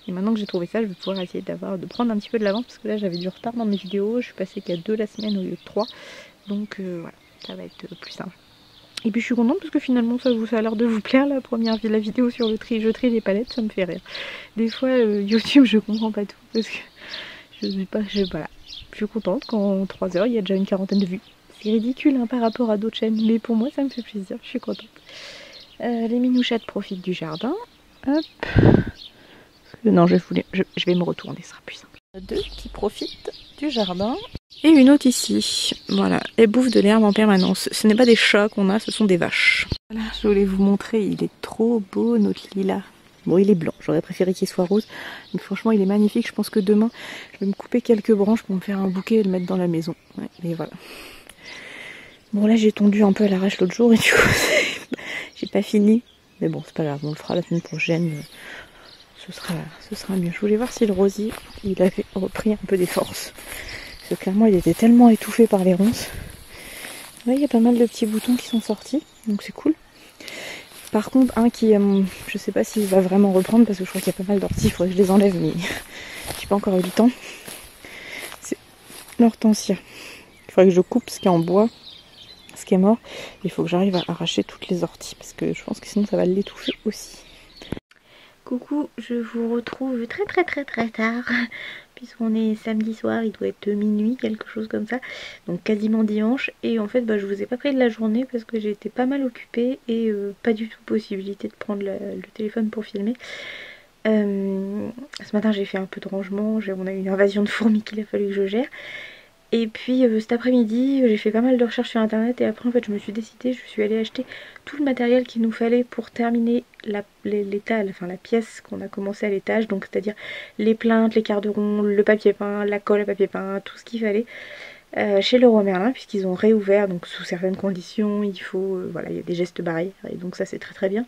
Et maintenant que j'ai trouvé ça, je vais pouvoir essayer de prendre un petit peu de l'avance, parce que là j'avais du retard dans mes vidéos, je suis passée qu'à 2 la semaine au lieu de 3. Donc voilà, ça va être plus simple. Et puis je suis contente parce que finalement ça a l'air de vous plaire, la vidéo sur je trie des palettes, ça me fait rire. Des fois YouTube je comprends pas tout parce que voilà. Je suis contente qu'en 3 heures il y a déjà une 40aine de vues. C'est ridicule hein, par rapport à d'autres chaînes, mais pour moi ça me fait plaisir, je suis contente. Les minouchettes profitent du jardin. Hop. Non, je vais me retourner, ce sera plus simple. 2 qui profitent du jardin. Et une autre ici, voilà, elle bouffe de l'herbe en permanence. Ce n'est pas des chats qu'on a, ce sont des vaches. Voilà, je voulais vous montrer, il est trop beau notre lilas. Bon, il est blanc, j'aurais préféré qu'il soit rose, mais franchement il est magnifique. Je pense que demain, je vais me couper quelques branches pour me faire un bouquet et le mettre dans la maison. Ouais, et voilà. Bon là j'ai tondu un peu à l'arrache l'autre jour et du coup j'ai pas fini. Mais bon, c'est pas grave, on le fera la semaine prochaine. Ce sera mieux. Je voulais voir si le rosier, il avait repris un peu des forces. Parce que clairement il était tellement étouffé par les ronces. Là il y a pas mal de petits boutons qui sont sortis, donc c'est cool. Par contre un qui, je sais pas s'il va vraiment reprendre parce que je crois qu'il y a pas mal d'orties, il faudrait que je les enlève, mais j'ai pas encore eu le temps. C'est l'hortensia. Il faudrait que je coupe ce qui est en bois, ce qui est mort. Il faut que j'arrive à arracher toutes les orties parce que je pense que sinon ça va l'étouffer aussi. Coucou, je vous retrouve très tard, puisqu'on est samedi soir, il doit être minuit, quelque chose comme ça, donc quasiment dimanche, et en fait je vous ai pas pris de la journée parce que j'ai été pas mal occupée et pas du tout possibilité de prendre le téléphone pour filmer. Ce matin j'ai fait un peu de rangement, on a eu une invasion de fourmis qu'il a fallu que je gère, Et puis cet après-midi, j'ai fait pas mal de recherches sur internet et après en fait je me suis décidée, je suis allée acheter tout le matériel qu'il nous fallait pour terminer la pièce qu'on a commencé à l'étage, donc c'est-à-dire les plinthes, les quarts de rond, le papier peint, la colle à papier peint, tout ce qu'il fallait chez Leroy Merlin puisqu'ils ont réouvert, donc sous certaines conditions, il faut, voilà, il y a des gestes barrières et donc ça c'est très très bien.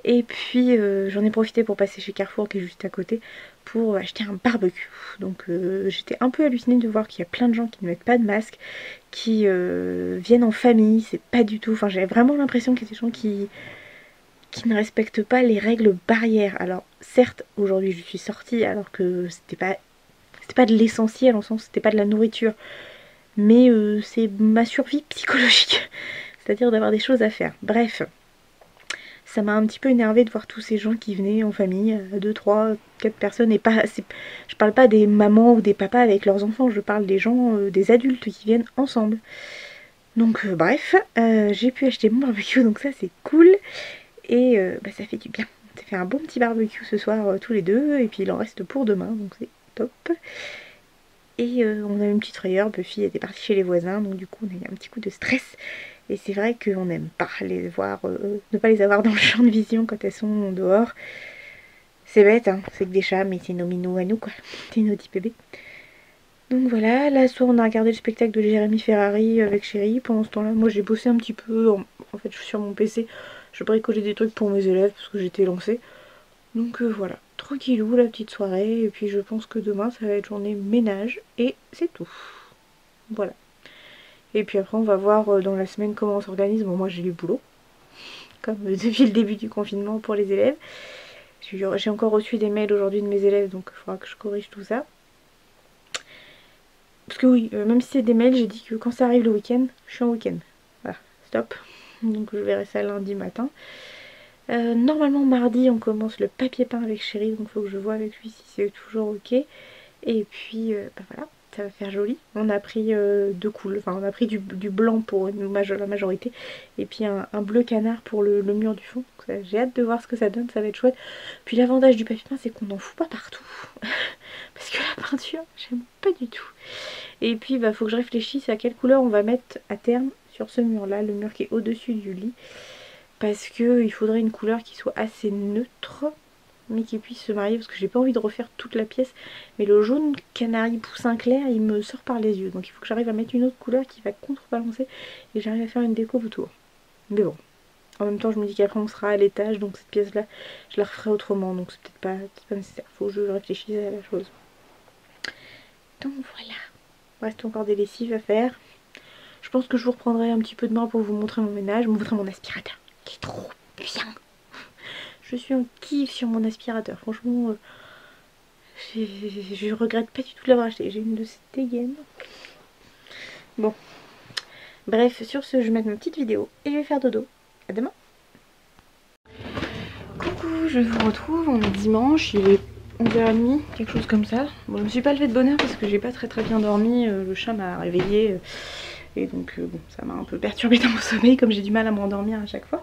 Et puis j'en ai profité pour passer chez Carrefour qui est juste à côté pour acheter un barbecue. Donc j'étais un peu hallucinée de voir qu'il y a plein de gens qui ne mettent pas de masque, qui viennent en famille, c'est pas du tout... Enfin j'avais vraiment l'impression qu'il y a des gens qui ne respectent pas les règles barrières. Alors certes aujourd'hui je suis sortie alors que c'était pas de l'essentiel en sens c'était pas de la nourriture. Mais c'est ma survie psychologique. C'est-à-dire d'avoir des choses à faire. Bref. Ça m'a un petit peu énervée de voir tous ces gens qui venaient en famille, 2, 3, 4 personnes, et pas, je parle pas des mamans ou des papas avec leurs enfants, je parle des gens, des adultes qui viennent ensemble. Donc bref, j'ai pu acheter mon barbecue, donc ça c'est cool, et ça fait du bien. On s'est fait un bon petit barbecue ce soir tous les deux, et puis il en reste pour demain, donc c'est top. Et on a eu une petite frayeur, Buffy était partie chez les voisins, donc du coup on a eu un petit coup de stress. Et c'est vrai qu'on n'aime pas les voir, ne pas les avoir dans le champ de vision quand elles sont dehors. C'est bête, hein, c'est que des chats, mais c'est nos minous à nous, quoi. C'est nos petits bébés. Donc voilà, là, soit on a regardé le spectacle de Jérémy Ferrari avec Chéri. Pendant ce temps-là, moi j'ai bossé un petit peu, en fait, je suis sur mon PC. Je bricolais des trucs pour mes élèves parce que j'étais lancée. Donc voilà, tranquillou, la petite soirée. Et puis je pense que demain, ça va être journée ménage. Et c'est tout. Voilà. Et puis après on va voir dans la semaine comment on s'organise. Bon moi j'ai du boulot, comme depuis le début du confinement pour les élèves. J'ai encore reçu des mails aujourd'hui de mes élèves, donc il faudra que je corrige tout ça. Parce que oui, même si c'est des mails, j'ai dit que quand ça arrive le week-end, je suis en week-end. Voilà, stop. Donc je verrai ça lundi matin. Normalement mardi on commence le papier peint avec Chéri, donc il faut que je vois avec lui si c'est toujours ok. Et puis voilà. Ça va faire joli. On a pris deux couleurs, enfin on a pris du blanc pour la majorité et puis un bleu canard pour le mur du fond. J'ai hâte de voir ce que ça donne, ça va être chouette. Puis l'avantage du papier peint c'est qu'on n'en fout pas partout. Parce que la peinture, j'aime pas du tout. Et puis bah faut que je réfléchisse à quelle couleur on va mettre à terme sur ce mur là, le mur qui est au-dessus du lit. Parce que il faudrait une couleur qui soit assez neutre, mais qui puisse se marier parce que j'ai pas envie de refaire toute la pièce, mais le jaune canari poussin clair il me sort par les yeux, donc il faut que j'arrive à mettre une autre couleur qui va contrebalancer et j'arrive à faire une déco autour. Mais bon, en même temps je me dis qu'après on sera à l'étage, donc cette pièce là je la referai autrement, donc c'est peut-être pas nécessaire, faut que je réfléchisse à la chose. Donc voilà, il reste encore des lessives à faire. Je pense que je vous reprendrai un petit peu demain pour vous montrer mon ménage, vous montrer mon aspirateur qui est trop bien. Je suis en kiff sur mon aspirateur, franchement, je regrette pas du tout de l'avoir acheté. J'ai une de ces dégaines. Bon, bref, sur ce, je vais mettre ma petite vidéo et je vais faire dodo. À demain. Coucou, je vous retrouve, on est dimanche, il est 11h30, quelque chose comme ça. Bon, je me suis pas levée de bonne heure parce que j'ai pas très bien dormi, le chat m'a réveillée et donc bon, ça m'a un peu perturbée dans mon sommeil comme j'ai du mal à m'endormir à chaque fois.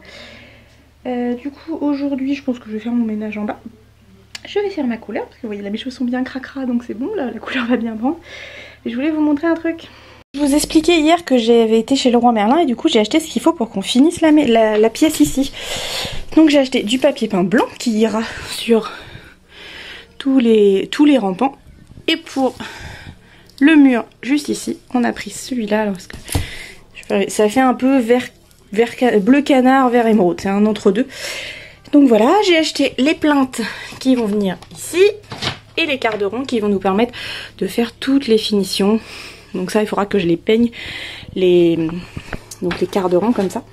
Du coup aujourd'hui je pense que je vais faire mon ménage en bas. Je vais faire ma couleur parce que vous voyez là mes cheveux sont bien cracra donc c'est bon, là la couleur va bien prendre. Et je voulais vous montrer un truc. Je vous expliquais hier que j'avais été chez Leroy Merlin et du coup j'ai acheté ce qu'il faut pour qu'on finisse la pièce ici. Donc j'ai acheté du papier peint blanc qui ira sur tous les rampants. Et pour le mur juste ici, on a pris celui-là parce que ça fait un peu bleu canard, vert émeraude, c'est un entre-deux. Donc voilà, j'ai acheté les plinthes qui vont venir ici et les quarts de rond qui vont nous permettre de faire toutes les finitions. Donc ça, il faudra que je les peigne, donc les quarts de rond comme ça.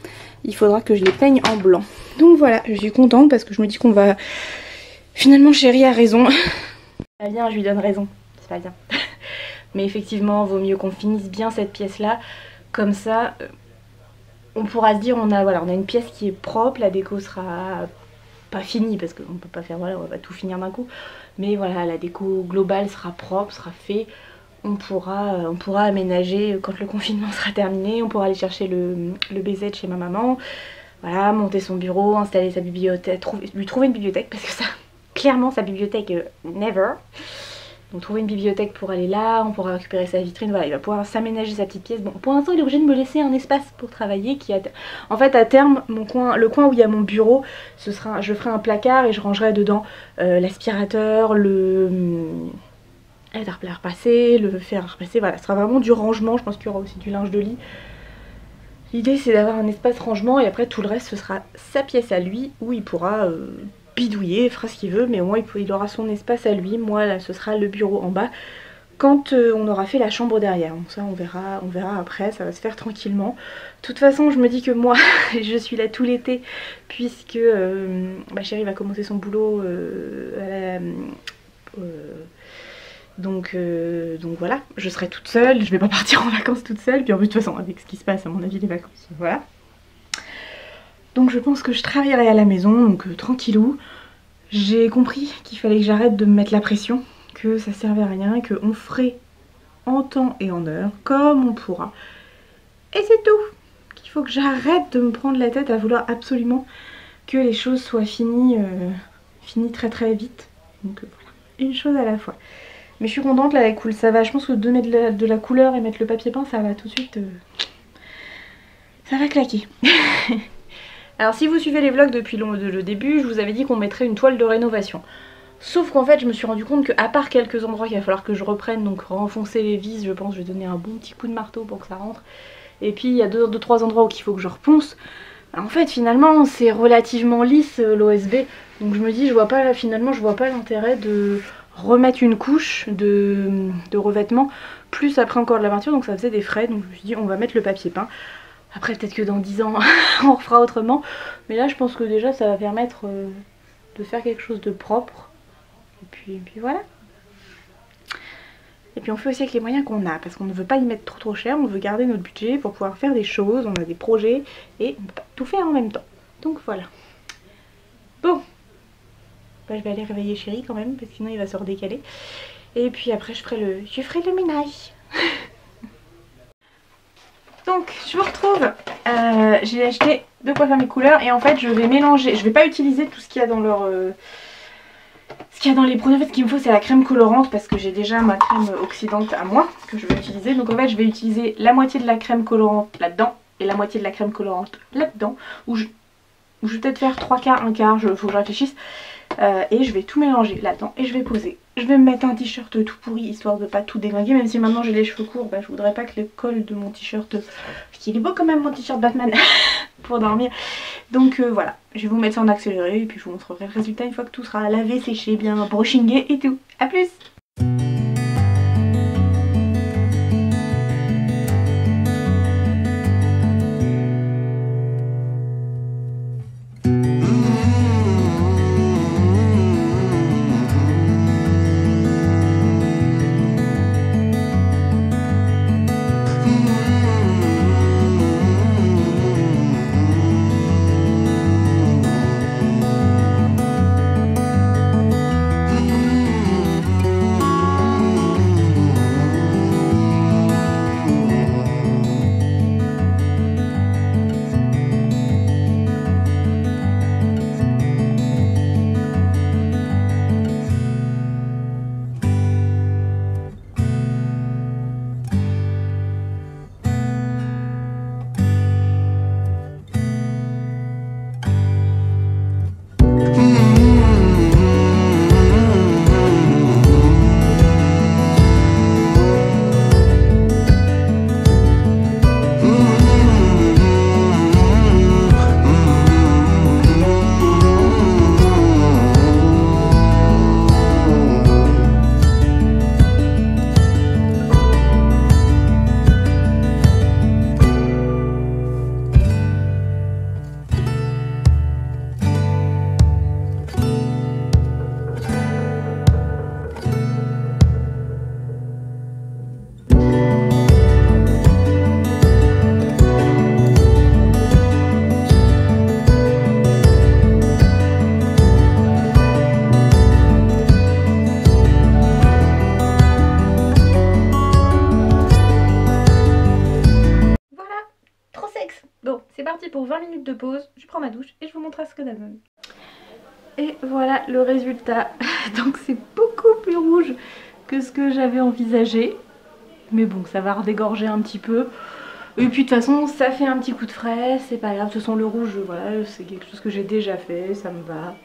Il faudra que je les peigne en blanc. Donc voilà, je suis contente parce que je me dis qu'on va... Finalement, Chéri a raison. C'est pas bien, je lui donne raison. C'est pas bien. Mais effectivement, vaut mieux qu'on finisse bien cette pièce-là. Comme ça... on pourra se dire on a une pièce qui est propre, la déco sera pas finie parce qu'on peut pas faire, voilà, on va tout finir d'un coup. Mais voilà, la déco globale sera propre, sera fait. On pourra aménager quand le confinement sera terminé, on pourra aller chercher le BZ chez ma maman. Voilà, monter son bureau, installer sa bibliothèque, lui trouver une bibliothèque parce que ça, clairement sa bibliothèque, never. Donc trouver une bibliothèque pour aller là, on pourra récupérer sa vitrine, voilà, il va pouvoir s'aménager sa petite pièce. Bon, pour l'instant il est obligé de me laisser un espace pour travailler qui a... En fait à terme, le coin où il y a mon bureau, je ferai un placard et je rangerai dedans l'aspirateur, le à repasser, le fer à repasser, voilà, ce sera vraiment du rangement, je pense qu'il y aura aussi du linge de lit. L'idée c'est d'avoir un espace rangement et après tout le reste ce sera sa pièce à lui où il pourra... bidouiller, fera ce qu'il veut, mais au moins il aura son espace à lui. Moi là ce sera le bureau en bas quand on aura fait la chambre derrière. Donc ça on verra après, ça va se faire tranquillement. De toute façon je me dis que moi je suis là tout l'été puisque ma chérie va commencer son boulot donc voilà, je serai toute seule, je vais pas partir en vacances toute seule, puis en plus de toute façon avec ce qui se passe à mon avis les vacances, voilà. Donc je pense que je travaillerai à la maison, donc tranquillou. J'ai compris qu'il fallait que j'arrête de me mettre la pression, que ça servait à rien, qu'on ferait en temps et en heure, comme on pourra. Et c'est tout. Qu'il faut que j'arrête de me prendre la tête à vouloir absolument que les choses soient finies, finies très très vite. Donc voilà, une chose à la fois. Mais je suis contente, là elle coule, ça va. Je pense que de mettre de la couleur et mettre le papier peint, ça va tout de suite... ça va claquer. Alors si vous suivez les vlogs depuis le début, je vous avais dit qu'on mettrait une toile de rénovation. Sauf qu'en fait je me suis rendu compte qu'à part quelques endroits qu'il va falloir que je reprenne, donc renfoncer les vis, je pense que je vais donner un bon petit coup de marteau pour que ça rentre. Et puis il y a 2-3 endroits où il faut que je reponce. En fait finalement c'est relativement lisse l'OSB, donc je me dis finalement je vois pas l'intérêt de remettre une couche de revêtement, plus après encore de la peinture, donc ça faisait des frais, donc je me suis dit on va mettre le papier peint. Après peut-être que dans 10 ans on refera autrement. Mais là je pense que déjà ça va permettre de faire quelque chose de propre. Et puis voilà. Et puis on fait aussi avec les moyens qu'on a. Parce qu'on ne veut pas y mettre trop cher. On veut garder notre budget pour pouvoir faire des choses. On a des projets. Et on ne peut pas tout faire en même temps. Donc voilà. Bon. Bah, je vais aller réveiller chéri quand même. Parce que sinon il va se redécaler. Et puis après je ferai le ménage. Donc je vous retrouve, j'ai acheté de quoi faire mes couleurs et en fait je vais mélanger, je vais pas utiliser tout ce qu'il y a dans leur... ce qu'il y a dans les produits. En fait ce qu'il me faut c'est la crème colorante parce que j'ai déjà ma crème oxydante à moi que je vais utiliser. Donc en fait je vais utiliser la moitié de la crème colorante là-dedans et la moitié de la crème colorante là-dedans. Ou je vais peut-être faire 3 quarts, 1 quart, faut que je réfléchisse. Et je vais tout mélanger là-dedans et je vais poser. Je vais me mettre un t-shirt tout pourri histoire de pas tout déglinguer, même si maintenant j'ai les cheveux courts, bah, je voudrais pas que le col de mon t-shirt, parce qu'il est beau quand même mon t-shirt Batman pour dormir. Donc voilà, je vais vous mettre ça en accéléré et puis je vous montrerai le résultat une fois que tout sera lavé, séché, bien brushingé et tout. A plus! Pour 20 minutes de pause, je prends ma douche et je vous montre ce que ça donne. Et voilà le résultat. Donc c'est beaucoup plus rouge que ce que j'avais envisagé. Mais bon, ça va redégorger un petit peu. Et puis de toute façon, ça fait un petit coup de frais, c'est pas grave. De toute façon, le rouge, voilà, c'est quelque chose que j'ai déjà fait, ça me va.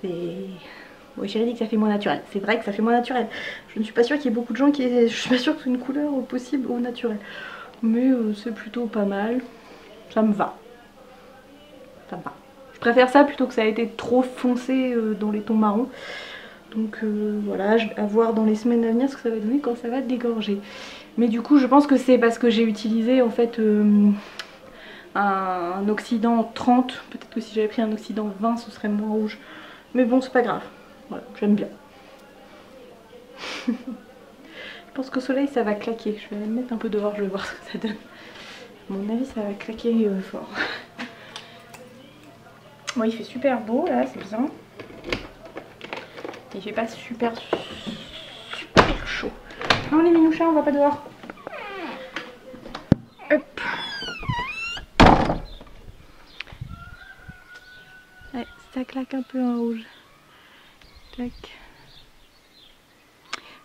C'est... Ouais, j'ai dit que ça fait moins naturel. C'est vrai que ça fait moins naturel. Je ne suis pas sûre qu'il y ait beaucoup de gens qui... Je suis pas sûre que c'est une couleur possible au naturel. Mais c'est plutôt pas mal. Ça me va. Ça me va. Je préfère ça plutôt que ça a été trop foncé dans les tons marrons. Donc voilà, je vais voir dans les semaines à venir ce que ça va donner quand ça va dégorger. Mais du coup, je pense que c'est parce que j'ai utilisé en fait un oxydant 30. Peut-être que si j'avais pris un oxydant 20, ce serait moins rouge. Mais bon, c'est pas grave. Voilà, j'aime bien. Je pense qu'au soleil, ça va claquer. Je vais me mettre un peu dehors, je vais voir ce que ça donne. À mon avis, ça va claquer fort. Bon, il fait super beau là, c'est bien. Il fait pas super chaud. Non les minouchas, on va pas dehors. Hop. Ouais, ça claque un peu en rouge. Tac.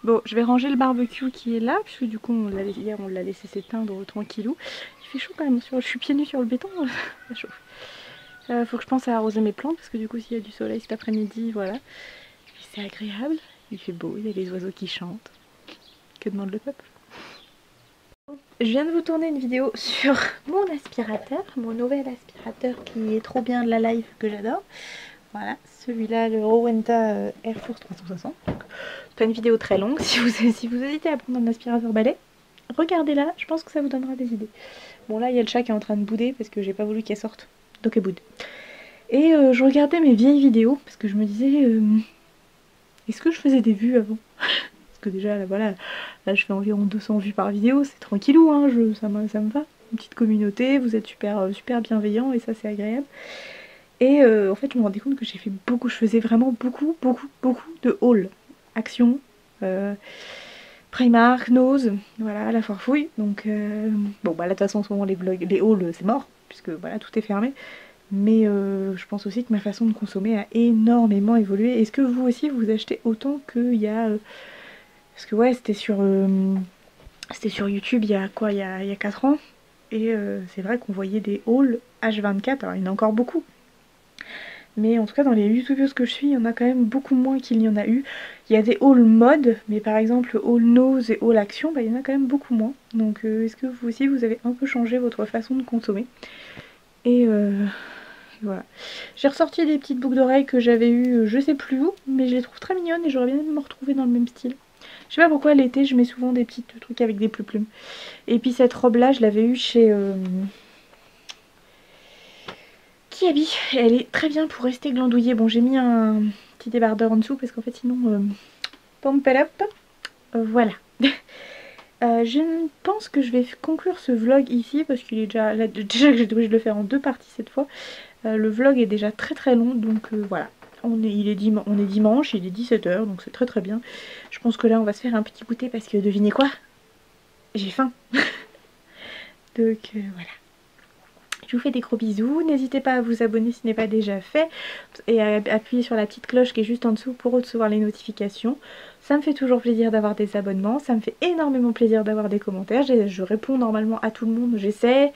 Bon, je vais ranger le barbecue qui est là, puisque du coup hier on l'a laissé s'éteindre tranquillou. Il fait chaud quand même, je suis pieds nus sur le béton, ça chauffe. Faut que je pense à arroser mes plantes, parce que du coup s'il y a du soleil cet après-midi, voilà. C'est agréable, il fait beau, il y a les oiseaux qui chantent. Que demande le peuple? Je viens de vous tourner une vidéo sur mon aspirateur, mon nouvel aspirateur qui est trop bien de la live que j'adore. Voilà, celui-là, le Rowenta Air Force 360. C'est pas une vidéo très longue, si vous hésitez à prendre un aspirateur balai, regardez-la, je pense que ça vous donnera des idées. Bon là, il y a le chat qui est en train de bouder parce que j'ai pas voulu qu'elle sorte, donc elle boude. Et je regardais mes vieilles vidéos parce que je me disais, est-ce que je faisais des vues avant? Parce que déjà, là, voilà, là je fais environ 200 vues par vidéo, c'est tranquillou, hein, ça me va. Une petite communauté, vous êtes super bienveillants et ça c'est agréable. Et en fait je me rendais compte que j'ai fait beaucoup, je faisais vraiment beaucoup de hauls. Action, Primark, Nose, voilà, la farfouille. Donc bon bah là de toute façon en ce moment les hauls c'est mort, puisque voilà tout est fermé. Mais je pense aussi que ma façon de consommer a énormément évolué. Est-ce que vous aussi vous achetez autant qu'il y a... parce que ouais, c'était sur YouTube il y a quoi, il y a 4 ans. Et c'est vrai qu'on voyait des hauls H24, alors il y en a encore beaucoup. Mais en tout cas dans les youtubeuses que je suis, il y en a quand même beaucoup moins qu'il y en a eu. Il y a des hauls mode, mais par exemple haul nose et haul action, bah, il y en a quand même beaucoup moins. Donc est-ce que vous aussi vous avez un peu changé votre façon de consommer? Et voilà. J'ai ressorti des petites boucles d'oreilles que j'avais eues je sais plus où, mais je les trouve très mignonnes et j'aurais bien aimé me retrouver dans le même style. Je sais pas pourquoi l'été je mets souvent des petits trucs avec des plumes. Et puis cette robe là je l'avais eue chez Kiabi. Elle est très bien pour rester glandouillée. Bon j'ai mis un petit débardeur en dessous parce qu'en fait sinon pump it up. Voilà. Je pense que je vais conclure ce vlog ici parce qu'il est déjà que j'ai obligé de le faire en 2 parties cette fois. Le vlog est déjà très long, donc voilà. On est dimanche, il est 17 h, donc c'est très bien. Je pense que là on va se faire un petit goûter parce que devinez quoi? J'ai faim. Donc voilà. Je vous fais des gros bisous, n'hésitez pas à vous abonner si ce n'est pas déjà fait et à appuyer sur la petite cloche qui est juste en dessous pour recevoir les notifications. Ça me fait toujours plaisir d'avoir des abonnements, ça me fait énormément plaisir d'avoir des commentaires, je réponds normalement à tout le monde, j'essaie,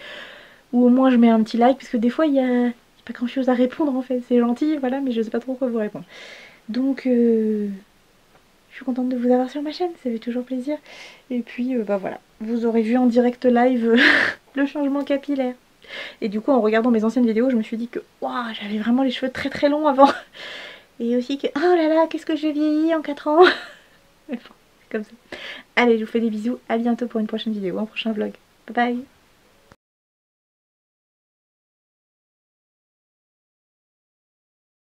ou au moins je mets un petit like parce que des fois il y a pas grand chose à répondre en fait, c'est gentil, voilà, mais je sais pas trop quoi vous répondre. Donc je suis contente de vous avoir sur ma chaîne, ça fait toujours plaisir. Et puis bah voilà, vous aurez vu en direct live le changement capillaire. Et du coup en regardant mes anciennes vidéos je me suis dit que waouh, j'avais vraiment les cheveux très longs avant. Et aussi que oh là là, qu'est-ce que j'ai vieilli en 4 ans. Mais bon, c'est comme ça. Allez, je vous fais des bisous, à bientôt pour une prochaine vidéo, un prochain vlog. Bye bye.